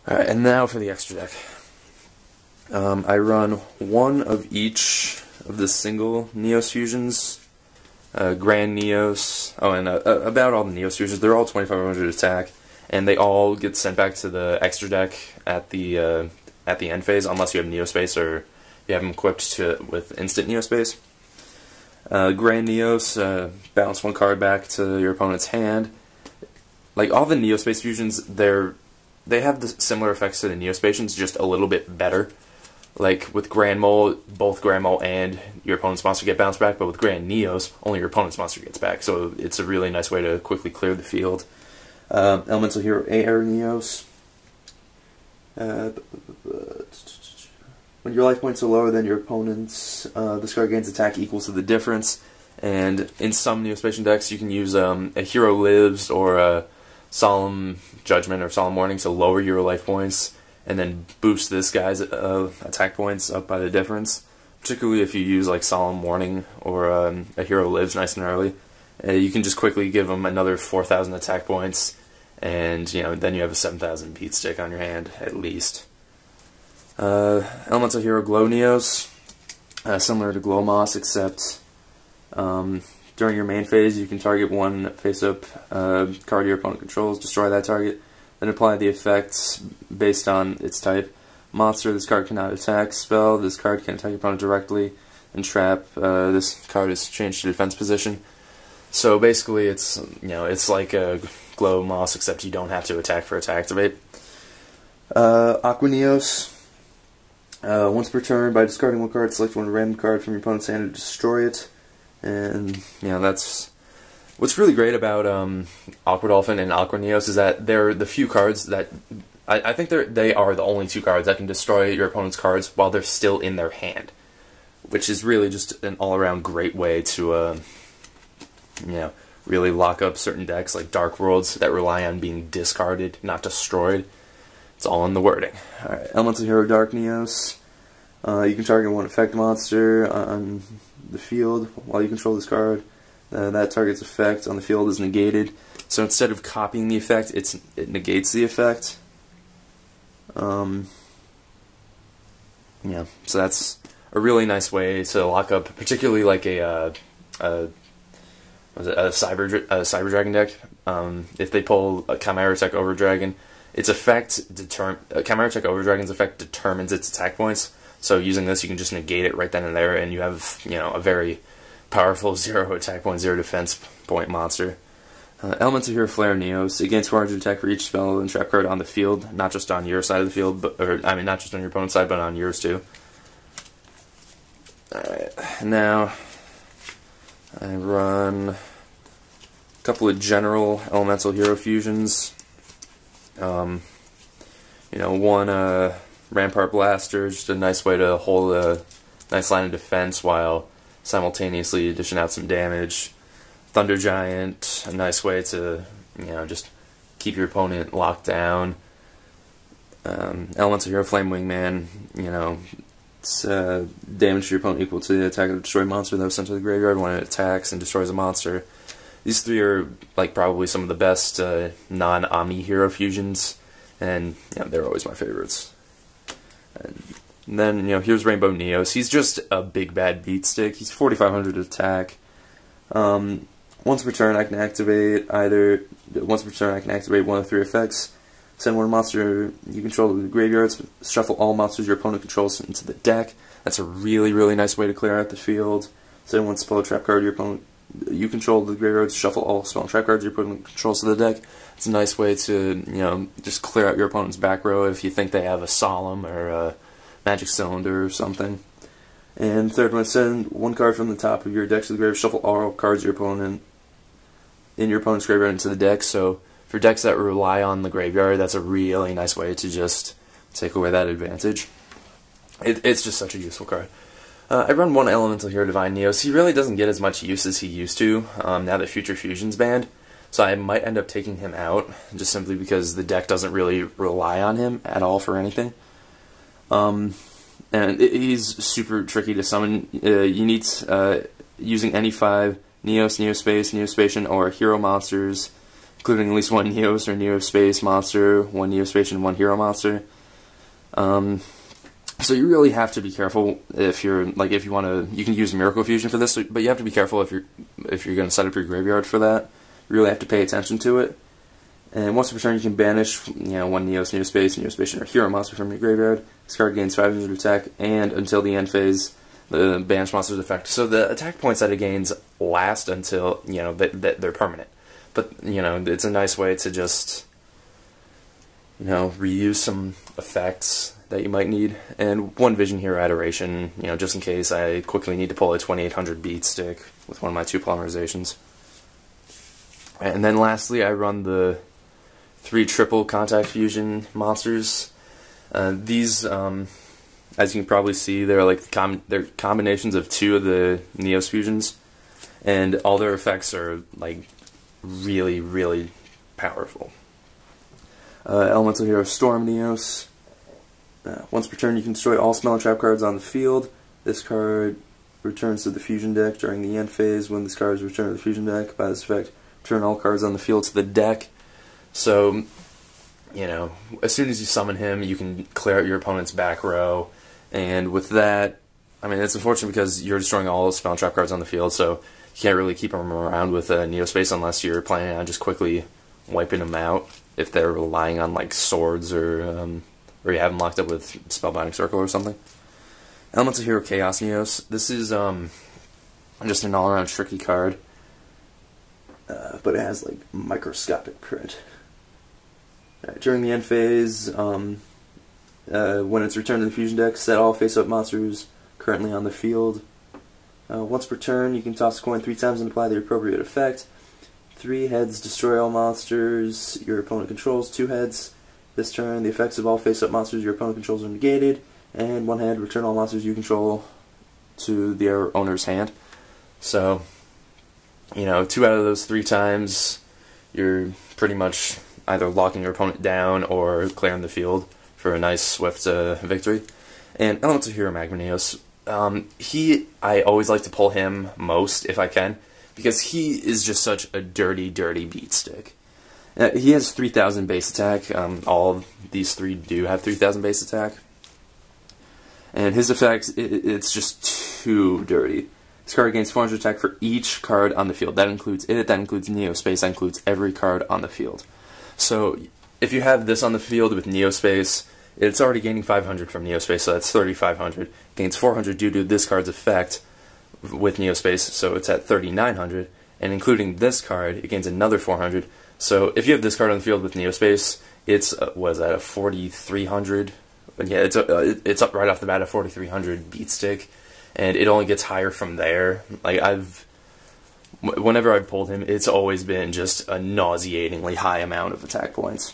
Alright, and now for the extra deck. I run one of each of the single Neos fusions, Grand Neos, and about all the Neos fusions. They're all 2500 attack, and they all get sent back to the extra deck at the end phase, unless you have Neospace or you have them equipped with instant Neospace. Grand Neos, bounce one card back to your opponent's hand. Like all the Neospace fusions, they have the similar effects to the Neospatians, just a little bit better. Like with Grand Mole, both Grand Mole and your opponent's monster get bounced back, but with Grand Neos, only your opponent's monster gets back. So it's a really nice way to quickly clear the field. Elemental Hero Air Neos. When your life points are lower than your opponent's, this card gains attack equals to the difference. And in some Neospacian decks, you can use a Hero Lives or a Solemn Judgment or Solemn Warning to lower your life points, and then boost this guy's attack points up by the difference. Particularly if you use like Solemn Warning or a Hero Lives nice and early, you can just quickly give them another 4,000 attack points, and then you have a 7,000 beat stick on your hand at least. Elemental Hero Glow Neos, similar to Glow Moss, except during your main phase you can target one face-up card your opponent controls, destroy that target, then apply the effects based on its type. Monster, this card cannot attack. Spell, this card can attack your opponent directly. And trap, this card is changed to defense position. So basically it's like a Glow Moss, except you don't have to attack for it to activate. Aqua Neos. Once per turn, by discarding one card, select one random card from your opponent's hand and destroy it. And that's what's really great about Aqua Dolphin and Aqua Neos, is that they're the few cards that I think they are the only two cards that can destroy your opponent's cards while they're still in their hand, which is really just an all-around great way to really lock up certain decks like Dark Worlds that rely on being discarded, not destroyed. It's all in the wording. Alright, Elemental Hero Dark Neos. You can target one effect monster on the field while you control this card. That target's effect on the field is negated. So instead of copying the effect, it negates the effect. So that's a really nice way to lock up, particularly like a Cyber Dragon deck. If they pull a Chimera Tech Over Dragon, its effect Chimera Tech Over Dragon's effect determines its attack points. So using this, you can just negate it right then and there, and you have a very powerful 0 attack point, 0 defense point monster. Elemental Hero Flare Neos. It gains 400 attack for each spell and trap card on the field, not just on your side of the field, not just on your opponent's side, but on yours too. Alright, now I run a couple of general Elemental Hero fusions. One Rampart Blaster, just a nice way to hold a nice line of defense while simultaneously dishing out some damage. Thunder Giant, a nice way to just keep your opponent locked down. Elemental Hero Flame Wingman, it's damage to your opponent equal to the attack of the destroyed monster that was sent to the graveyard when it attacks and destroys a monster. These three are like probably some of the best non-Omni hero fusions, and they're always my favorites. And then here's Rainbow Neos. He's just a big bad beat stick. He's 4,500 attack. Once per turn, I can activate one of 3 effects. Send one monster you control to the graveyards. Shuffle all monsters your opponent controls into the deck. That's a really, really nice way to clear out the field. Send one spell or trap card you control to the graveyards. Shuffle all spell and trap cards your opponent controls to the deck. It's a nice way to just clear out your opponent's back row if you think they have a Solemn or a Magic Cylinder or something. And third one, send one card from the top of your deck to the graveyard. Shuffle all cards in your opponent's graveyard into the deck. So for decks that rely on the graveyard, that's a really nice way to just take away that advantage. It's just such a useful card. I run one Elemental Hero Divine Neos. He really doesn't get as much use as he used to now that Future Fusion's banned. So I might end up taking him out, just simply because the deck doesn't really rely on him at all for anything. And he's super tricky to summon. You need using any 5 Neos, Neospace, Neospacian, or Hero monsters including at least one Neos or Neospace monster, one Neospacian, and one Hero monster. So you really have to be careful if you're if you want to. You can use Miracle Fusion for this, but you have to be careful if you're going to set up your graveyard for that. You really have to pay attention to it. And once per turn, you can banish one Neos, Neospace, Neospatian, or Hero monster from your graveyard. This card gains 500 attack, and until the end phase, the banished monster's effect. So the attack points that it gains last until they're permanent. But it's a nice way to just reuse some effects that you might need, and one Vision Hero Adoration, just in case I quickly need to pull a 2800 beat stick with one of my 2 polymerizations. And then lastly, I run the 3 triple contact fusion monsters. These, as you can probably see, they're they're combinations of 2 of the Neos fusions, and all their effects are really, really powerful. Elemental Hero Storm Neos. Once per turn, you can destroy all spell and trap cards on the field. This card returns to the fusion deck during the end phase. When this card is returned to the fusion deck, by this effect, return all cards on the field to the deck. So, as soon as you summon him, you can clear out your opponent's back row. And with that, it's unfortunate because you're destroying all the spell and trap cards on the field, so you can't really keep them around with Neospace unless you're planning on just quickly wiping them out if they're relying on swords or you have them locked up with Spellbinding Circle or something. Elemental Hero Chaos Neos. This is just an all-around tricky card, but it has microscopic print. During the end phase, when it's returned to the fusion deck, set all face-up monsters currently on the field. Once per turn, you can toss a coin 3 times and apply the appropriate effect. 3 heads destroy all monsters your opponent controls. 2 heads. This turn, the effects of all face-up monsters your opponent controls are negated, and 1 head, return all monsters you control to their owner's hand. So, 2 out of those 3 times, you're pretty much either locking your opponent down or clearing the field for a nice, swift victory. And Elemental Hero Magma Neos. I always like to pull him most if I can, because he is just such a dirty, dirty beat stick. He has 3,000 base attack. All of these 3 do have 3,000 base attack. And his effects, it's just too dirty. This card gains 400 attack for each card on the field. That includes it, that includes Neospace, that includes every card on the field. So if you have this on the field with Neospace, it's already gaining 500 from Neospace, so that's 3,500. Gains 400 due to this card's effect with Neospace, so it's at 3,900. And including this card, it gains another 400. So if you have this card on the field with Neospace, it's what is that, a 4,300? Yeah, it's up right off the bat at 4,300 beat stick, and it only gets higher from there. Whenever I've pulled him, it's always been just a nauseatingly high amount of attack points.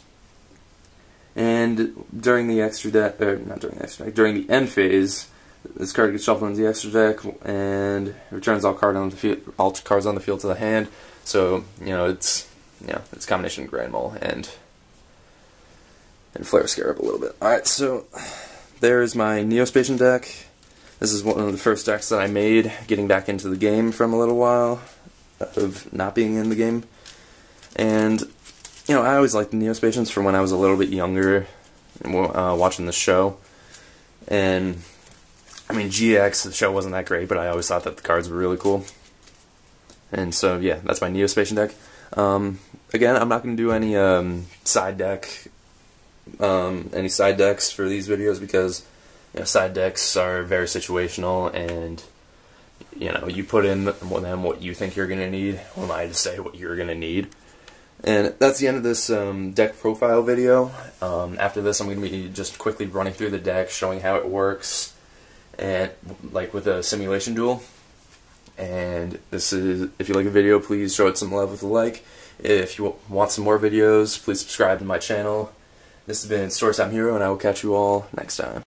And during the extra deck, during the end phase, this card gets shuffled into the extra deck and returns all cards on the field to the hand. So it's a combination of Grand Mole and Flare Scarab a little bit. Alright, so there's my Neospacian deck. This is one of the first decks that I made, getting back into the game from a little while of not being in the game. And, I always liked the Neospacians from when I was a little bit younger, watching the show. And, GX, the show wasn't that great, but I always thought that the cards were really cool. And so, yeah, that's my Neospacian deck. Again, I'm not going to do any side decks for these videos because side decks are very situational, and you put in them what you think you're going to need. Who am I to say what you're going to need? And that's the end of this deck profile video. After this, I'm going to be just quickly running through the deck, showing how it works, and with a simulation duel. And this is, if you like the video, please show it some love with a like. If you want some more videos, please subscribe to my channel. This has been Storytime Hero, and I will catch you all next time.